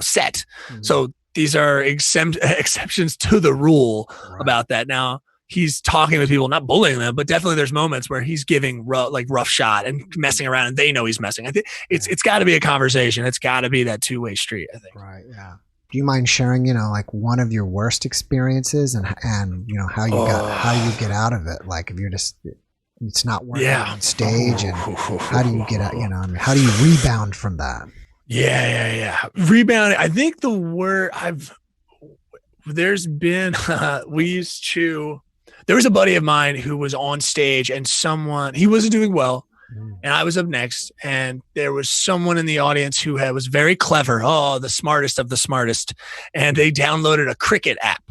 set. So these are exceptions to the rule about that. Now he's talking with people, not bullying them, but definitely there's moments where he's giving rough shot and messing around, and they know he's messing. I think it's got to be a conversation. It's got to be that two-way street, I think. Right. Yeah. Do you mind sharing, like one of your worst experiences and how you get out of it? Like if you're just, it's not working on stage, and how do you get out? How do you rebound from that? Yeah. Rebounding. I think the word there's been, there was a buddy of mine who was on stage and he wasn't doing well, and I was up next, and there was someone in the audience who was very clever. Oh, the smartest of the smartest. And they downloaded a cricket app.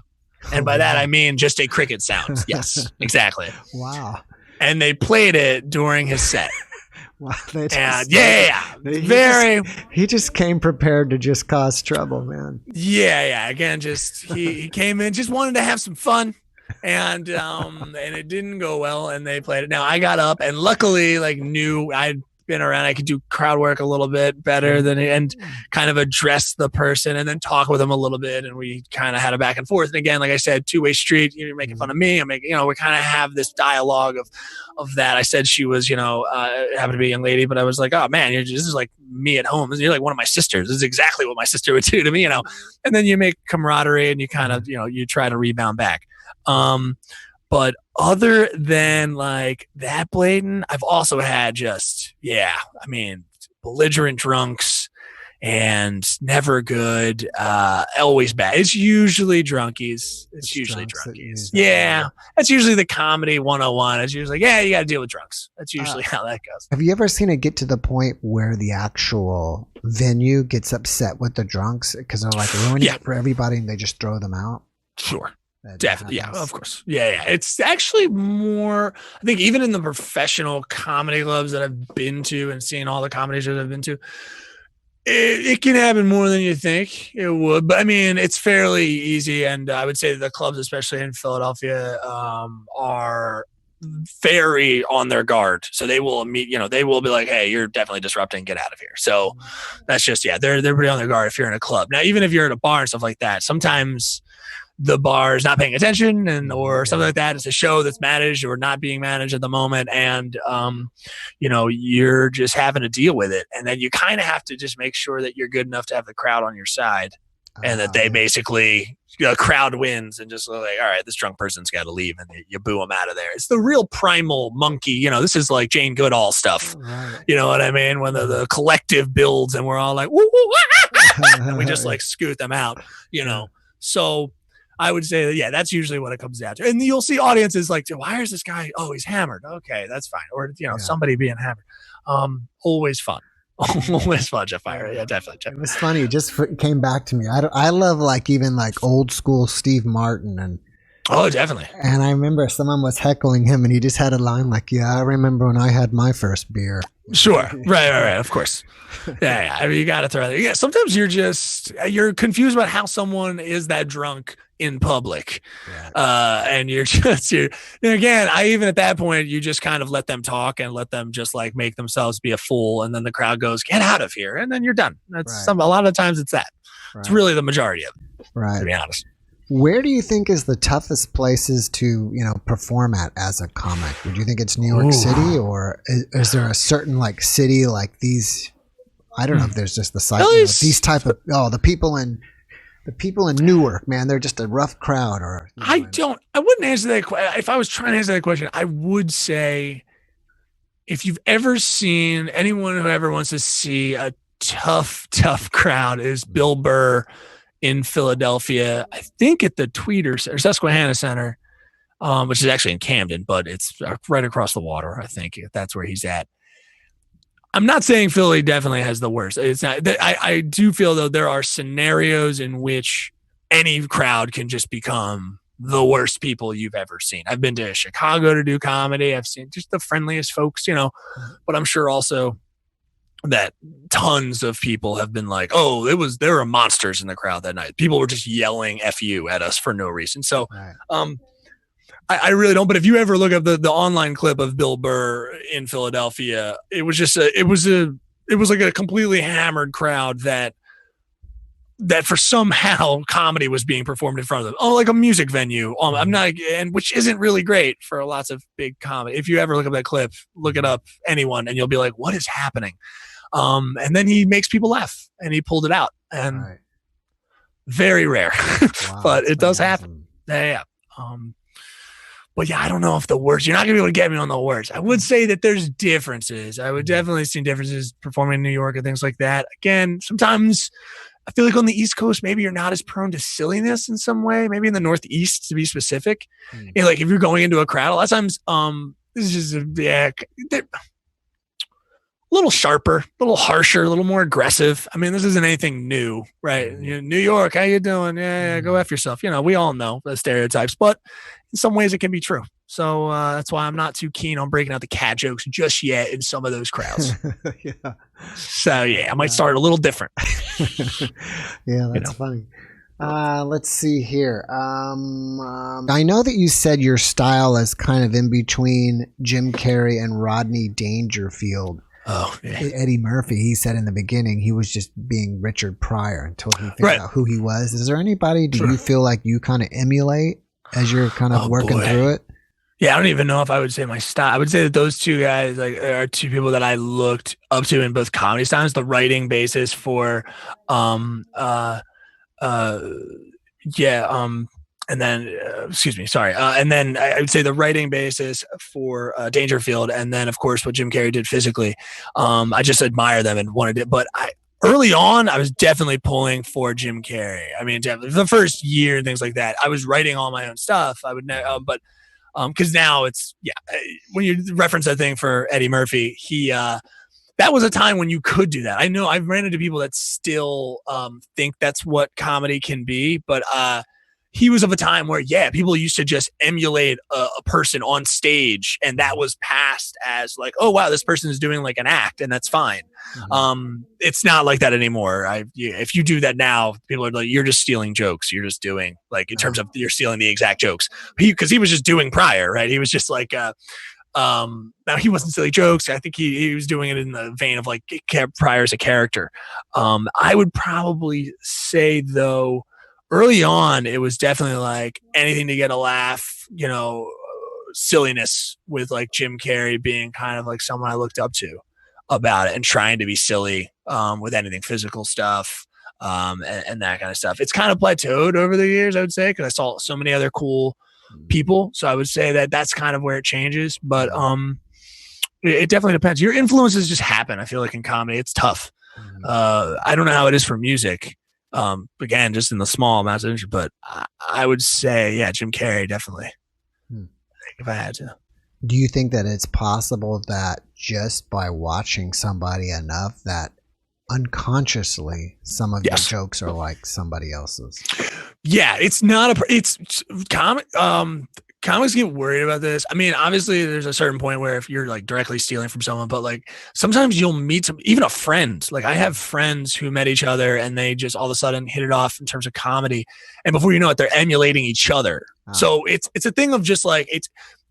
And by that, I mean just a cricket sound. Yes, exactly. Wow. And they played it during his set. Wow, he just came prepared to just cause trouble, man. Yeah. Again, just he came in, just wanted to have some fun, and it didn't go well, and they played it. Now I got up, and luckily, like, knew I'd been around, I could do crowd work a little bit better and kind of address the person and then talk with them a little bit, and we kind of had a back and forth. And again, like I said, two-way street. You're making fun of me, I'm making, we kind of have this dialogue of that. I said she was, happened to be a young lady, but I was like, oh man, this is like me at home. You're like one of my sisters. This is exactly what my sister would do to me, And then you make camaraderie, and you kind of, you try to rebound back. But other than like that blatant, I've also had belligerent drunks, and never good, always bad. It's usually drunkies. It's usually drunkies. Yeah. That's usually the comedy 101. It's usually you got to deal with drunks. That's usually how that goes. Have you ever seen it get to the point where the actual venue gets upset with the drunks because they're like ruining it for everybody, and they just throw them out? Sure. Definitely. Yeah, of course. Yeah. It's actually more, I think, even in the professional comedy clubs that I've been to and seen all the comedy shows I've been to, it can happen more than you think it would. But I mean, it's fairly easy. And I would say the clubs, especially in Philadelphia, are very on their guard. So they will they will be like, hey, you're definitely disrupting, get out of here. So that's just, they're pretty on their guard if you're in a club. Now, even if you're at a bar and stuff like that, sometimes the bar is not paying attention or something like that. It's a show that's managed or not being managed at the moment. And, you're just having to deal with it. And then you kind of have to just make sure that you're good enough to have the crowd on your side, and that they basically, the crowd wins, and just like, all right, this drunk person's got to leave, and you boo them out of there. It's the real primal monkey. This is like Jane Goodall stuff. Right. You know what I mean? When the collective builds and we're all like, woo, woo, and we just like scoot them out, So I would say that, that's usually what it comes down to. And you'll see audiences like, why is this guy? Oh, he's hammered. Okay, that's fine. Or, somebody being hammered. Always fun. Always fun, JeffMara. Yeah, definitely. It was funny. It just came back to me. I love like even like old school Steve Martin and Oh, definitely. And I remember someone was heckling him, and he just had a line like, "Yeah, I remember when I had my first beer." Sure. Right. Of course. Yeah. I mean, you got to throw that. Yeah. Sometimes you're confused about how someone is that drunk in public. Right. And and again, even at that point, you just kind of let them talk and let them just like make themselves be a fool. And then the crowd goes, get out of here. And then you're done. That's a lot of times it's that. Right. It's really the majority of it, to be honest. Where do you think is the toughest places to, perform at as a comic? Would you think it's New York City, or is there a certain like city like these? I don't know if there's just the site. These type of the people in Newark, man, they're just a rough crowd. Or I wouldn't answer that. If I was trying to answer that question, I would say if you've ever seen anyone who ever wants to see a tough crowd is Bill Burr in Philadelphia, I think at the Tweeter or Susquehanna Center, which is actually in Camden, but it's right across the water. I think that's where he's at. I'm not saying Philly definitely has the worst. It's not. I do feel though there are scenarios in which any crowd can just become the worst people you've ever seen. I've been to Chicago to do comedy. I've seen just the friendliest folks, but I'm sure also that tons of people have been like, oh, there were monsters in the crowd that night. People were just yelling F you at us for no reason. So, I really don't. But if you ever look up the online clip of Bill Burr in Philadelphia, it was just it was like a completely hammered crowd that for somehow comedy was being performed in front of them. Oh, like a music venue. I'm not, and which isn't really great for lots of big comedy. If you ever look up that clip, look it up, anyone, and you'll be like, what is happening? And then he makes people laugh, and he pulled it out, and very rare, but it does happen. Yeah. But yeah, I don't know if the words, you're not gonna be able to get me on the words. I would say that there's differences. I would definitely see differences performing in New York and things like that. Again, sometimes I feel like on the East Coast, maybe you're not as prone to silliness in some way. Maybe in the Northeast, to be specific, like if you're going into a crowd, a lot of times, this is just a little sharper, a little harsher, a little more aggressive. I mean, this isn't anything new, right? New York, how you doing? Yeah, go F yourself. We all know the stereotypes, but in some ways it can be true. So that's why I'm not too keen on breaking out the cat jokes just yet in some of those crowds. So I might start a little different. Yeah, that's funny. Let's see here. I know that you said your style is kind of in between Jim Carrey and Rodney Dangerfield. Oh, yeah. Eddie Murphy, he said in the beginning he was just being Richard Pryor until he figured out who he was. Is there anybody you feel like you kind of emulate as you're kind of working through it? Yeah, I don't even know if I would say my style. I would say that those two guys are two people that I looked up to in both comedy styles. The writing basis for and then and then I would say the writing basis for Dangerfield, and then of course what Jim Carrey did physically. I just admire them and wanted it, but early on I was definitely pulling for Jim Carrey. I mean, definitely the first year and things like that, I was writing all my own stuff. I would but because now it's when you reference that thing for Eddie Murphy, he that was a time when you could do that. I know I've ran into people that still think that's what comedy can be, but he was of a time where, people used to just emulate a person on stage, and that was passed as like, oh, wow, this person is doing like an act, and that's fine. It's not like that anymore. If you do that now, people are like, you're just stealing jokes. You're just doing like, in terms of you're stealing the exact jokes. Because he was just doing Pryor, right? He was just like, now he wasn't silly jokes. I think he was doing it in the vein of like Pryor's a character. I would probably say though, early on, it was definitely like anything to get a laugh, silliness, with like Jim Carrey being kind of like someone I looked up to about it and trying to be silly with anything physical stuff and that kind of stuff. It's kind of plateaued over the years, I would say, because I saw so many other cool people. So I would say that that's kind of where it changes. But it definitely depends. Your influences just happen. I feel like in comedy, it's tough. I don't know how it is for music. Again, just in the small amounts of interest, but I would say, Jim Carrey, definitely. If I had to. Do you think that it's possible that just by watching somebody enough that unconsciously some of your jokes are like somebody else's? Yeah, it's not it's comic. Comics get worried about this. I mean, obviously, there's a certain point where if you're like directly stealing from someone, but like sometimes you'll meet even a friend. Like I have friends who met each other and they just all of a sudden hit it off in terms of comedy, and before you know it, they're emulating each other. So it's a thing of just like it's.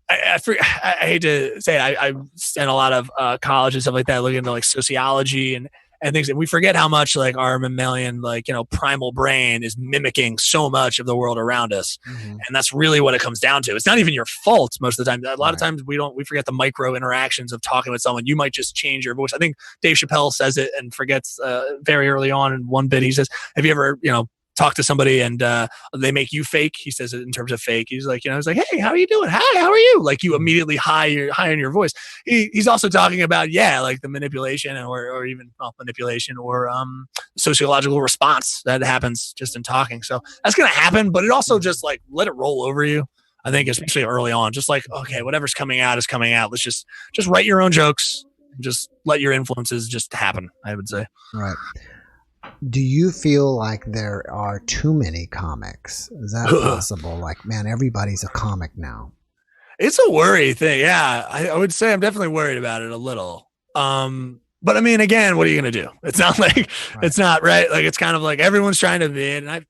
I hate to say it, I spent a lot of college and stuff like that looking into like sociology and things, and we forget how much like our mammalian primal brain is mimicking so much of the world around us. And that's really what it comes down to. It's not even your fault most of the time. A lot of times we forget the micro interactions of talking with someone. You might just change your voice. I think Dave Chappelle says it and forgets very early on in one bit. He says, have you ever talk to somebody and they make you fake? He says it in terms of fake. He's like, he's like, hey, how are you doing? Hi, how are you? Like you immediately high in your voice. He's also talking about, like the manipulation or even manipulation or sociological response that happens just in talking. So that's going to happen, but it also just like let it roll over you. I think especially early on, just like, okay, whatever's coming out is coming out. Let's just write your own jokes and just let your influences just happen, I would say. Right. Do you feel like there are too many comics? Is that possible? Like, man, everybody's a comic now. It's a worry thing. Yeah, I would say I'm definitely worried about it a little. But I mean, again, what are you going to do? It's not like it's not right. Like, it's kind of like everyone's trying to be it. And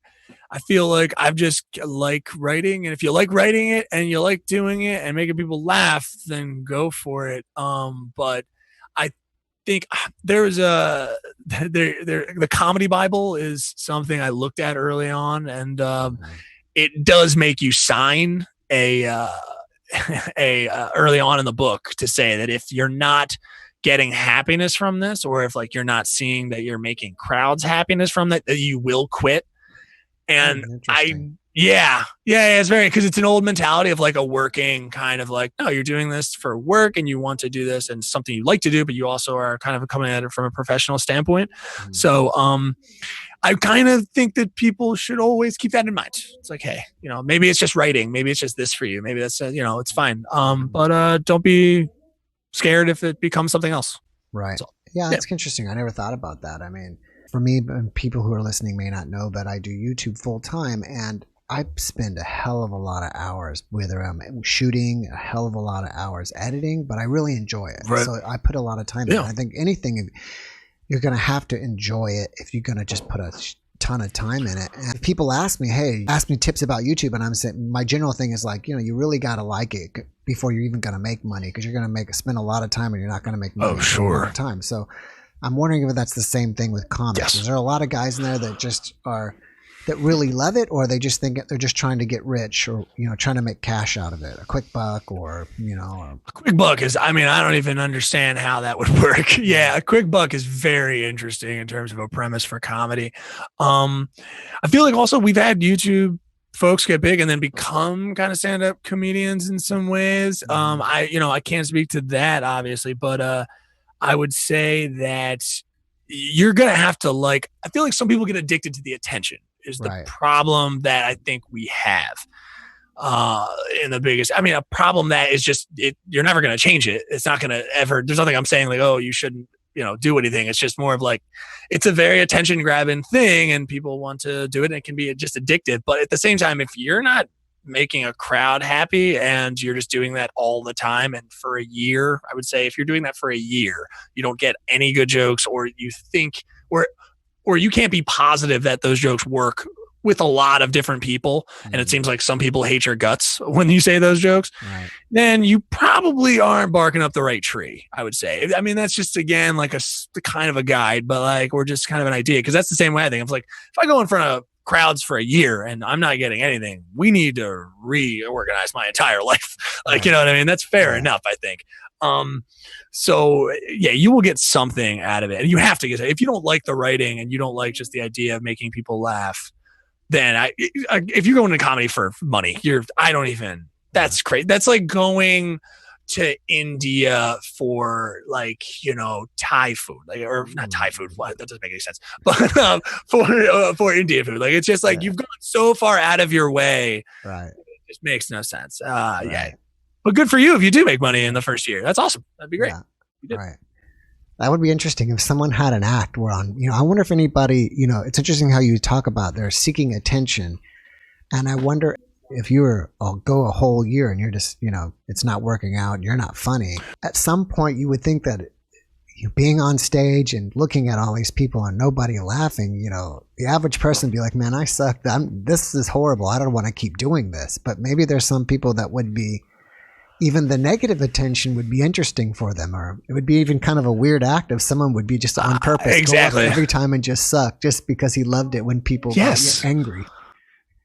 I feel like I've just like writing. And if you like writing it and you like doing it and making people laugh, then go for it. But I think there's the comedy Bible is something I looked at early on, and it does make you sign a early on in the book to say that if you're not getting happiness from this, or if like you're not seeing that you're making crowds happiness from that you will quit. And it's very, because it's an old mentality of like a working kind of like, no, you're doing this for work and you want to do this and something you like to do, but you also are kind of coming at it from a professional standpoint. So I kind of think that people should always keep that in mind. It's like, hey, maybe it's just writing, maybe it's just this for you, maybe that's it's fine. But don't be scared if it becomes something else. Right. So, that's interesting. I never thought about that. I mean, for me, people who are listening may not know, but I do YouTube full time, and I spend a hell of a lot of hours, whether I'm shooting, a hell of a lot of hours editing, but I really enjoy it. Right. So I put a lot of time in. I think anything, you're going to have to enjoy it if you're going to just put a ton of time in it. And if people ask me, hey, ask me tips about YouTube, and I'm saying my general thing is like, you really got to like it before you're even going to make money, because you're going to spend a lot of time and you're not going to make money. Oh, sure. A lot of time. So I'm wondering if that's the same thing with comics. Yes. Is there a lot of guys in there that just that really love it, or they just think they're just trying to get rich, or trying to make cash out of it, a quick buck, or a quick buck is, I mean, I don't even understand how that would work. Yeah, a quick buck is very interesting in terms of a premise for comedy. I feel like also we've had YouTube folks get big and then become kind of stand-up comedians in some ways. I can't speak to that obviously, but I would say that you're going to have to I feel like some people get addicted to the attention is the problem that I think we have. In the biggest, I mean, a problem that is just, you're never going to change it. It's not going to ever, there's nothing I'm saying like, oh, you shouldn't, do anything. It's just more of like, it's a very attention grabbing thing and people want to do it and it can be just addictive. But at the same time, if you're not making a crowd happy and you're just doing that all the time, and for a year, I would say if you're doing that for a year, you don't get any good jokes, or you think, or you can't be positive that those jokes work with a lot of different people, and it seems like some people hate your guts when you say those jokes, then you probably aren't barking up the right tree, I would say. I mean, that's just, again, like the kind of a guide, but like, we're just kind of an idea, because that's the same way I think. It's like, if I go in front of crowds for a year and I'm not getting anything, we need to reorganize my entire life. Like, you know what I mean? That's fair enough, I think. So yeah, you will get something out of it, and you have to get it. If you don't like the writing and you don't like just the idea of making people laugh, then if you're going to comedy for money, that's crazy. That's like going to India for Thai food, or not Thai food. What? That doesn't make any sense. But for Indian food, like, it's just like you've gone so far out of your way. Right. It just makes no sense. Yeah. But good for you if you do make money in the first year. That's awesome. That'd be great. Yeah. Right. That would be interesting if someone had an act where I wonder if anybody, it's interesting how you talk about they're seeking attention. And I wonder if you were go a whole year and you're just, it's not working out, you're not funny. At some point, you would think that you being on stage and looking at all these people and nobody laughing, the average person would be like, man, I suck. This is horrible. I don't want to keep doing this. But maybe there's some people that would be, even the negative attention would be interesting for them, or it would be even kind of a weird act if someone would be just on purpose exactly go up every time and just suck just because he loved it when people got angry.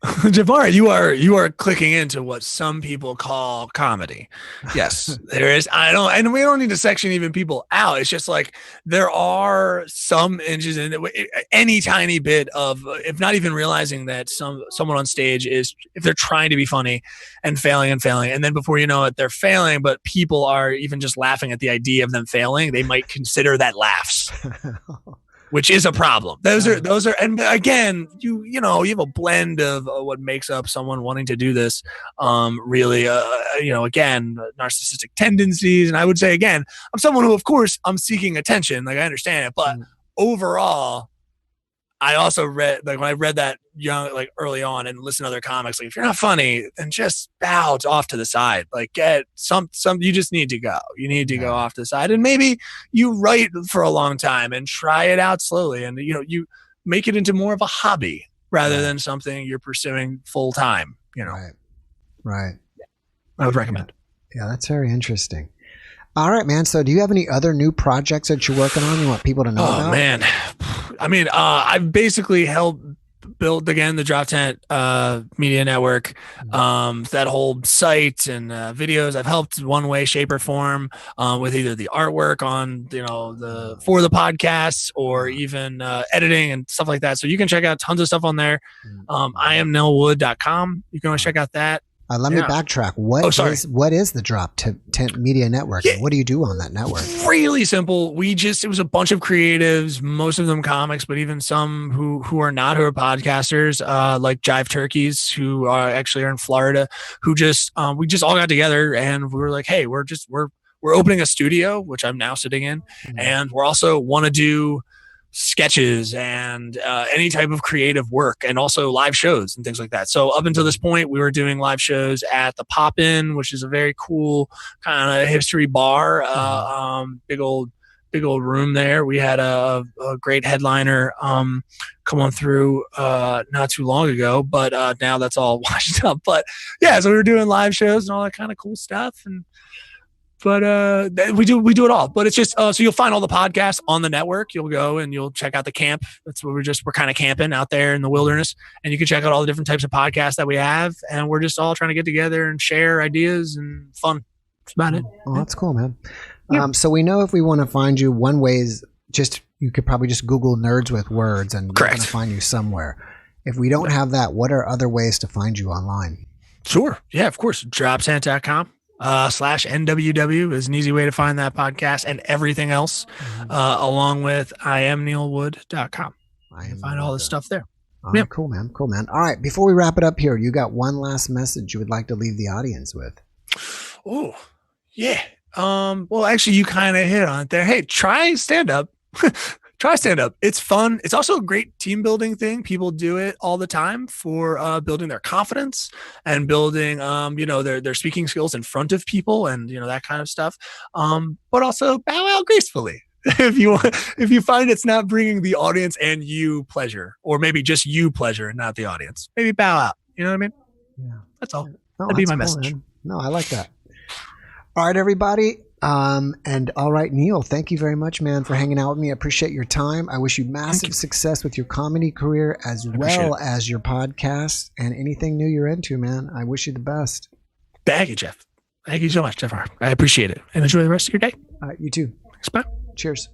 JeffMara, you are clicking into what some people call comedy. Yes, there is. And we don't need to section even people out. It's just like there are some inches in any tiny bit of, if not even realizing that someone on stage is, if they're trying to be funny and failing, and then before you know it, they're failing, but people are even just laughing at the idea of them failing. They might consider that laughs. Which is a problem. Those are, and again, you have a blend of what makes up someone wanting to do this. Really, again, narcissistic tendencies. And I would say, again, I'm someone who, of course, I'm seeking attention. Like, I understand it, but overall, I also read, like, when I read that early on and listen to other comics, like, if you're not funny, then just bow off to the side. Like, get some, you just need to go. You need to go off to the side, and maybe you write for a long time and try it out slowly. And, you make it into more of a hobby rather than something you're pursuing full time, Right. I would recommend. Yeah, that's very interesting. All right, man. So do you have any other new projects that you're working on you want people to know about? Oh, man. I mean, I've basically helped build, again, the DropTent Media Network, that whole site and videos. I've helped one way, shape, or form with either the artwork on, for the podcasts, or even editing and stuff like that. So you can check out tons of stuff on there. IamNeilWood.com. You can always check out that. Let me backtrack. What is the DropTent Media Network? And what do you do on that network? Really simple. It was a bunch of creatives, most of them comics, but even some who are not, who are podcasters, like Jive Turkeys, who actually are in Florida, who we just all got together and we were like, hey, we're opening a studio, which I'm now sitting in, and we're also want to do sketches and any type of creative work, and also live shows and things like that. So up until this point, we were doing live shows at the Pop-In, which is a very cool kind of history bar, big old room there. We had a great headliner come on through not too long ago, but now that's all washed up. But yeah, so we were doing live shows and all that kind of cool stuff. But we do it all. But it's just so you'll find all the podcasts on the network. You'll go and you'll check out the camp. That's where we're kind of camping out there in the wilderness, and you can check out all the different types of podcasts that we have. And we're just all trying to get together and share ideas and fun. That's about it. Oh, that's cool, man. Yeah. So we know if we want to find you, one way is just you could probably just Google Nerds with Words, and we're going to find you somewhere. If we don't have that, what are other ways to find you online? Sure. Yeah, of course. DropTent.com. /NWW is an easy way to find that podcast and everything else, along with IamNeilWood.com. You can find all this stuff there. All right, cool, man. Cool, man. All right, before we wrap it up here, you got one last message you would like to leave the audience with? Oh, yeah. Well, actually, you kind of hit on it there. Hey, try stand-up. Try stand-up. It's fun. It's also a great team building thing. People do it all the time for building their confidence and building, their speaking skills in front of people and, that kind of stuff. But also bow out gracefully. If you find it's not bringing the audience and you pleasure, or maybe just you pleasure and not the audience, maybe bow out. You know what I mean? Yeah. That's all. That'd be my message. Man. No, I like that. All right, everybody. And all right, Neil, thank you very much, man, for hanging out with me. I appreciate your time. I wish you massive success with your comedy career as well as your podcast and anything new you're into, man. I wish you the best. Thank you, Jeff. Thank you so much, Jeff. I appreciate it. And enjoy the rest of your day. You too. Thanks, bye. Cheers.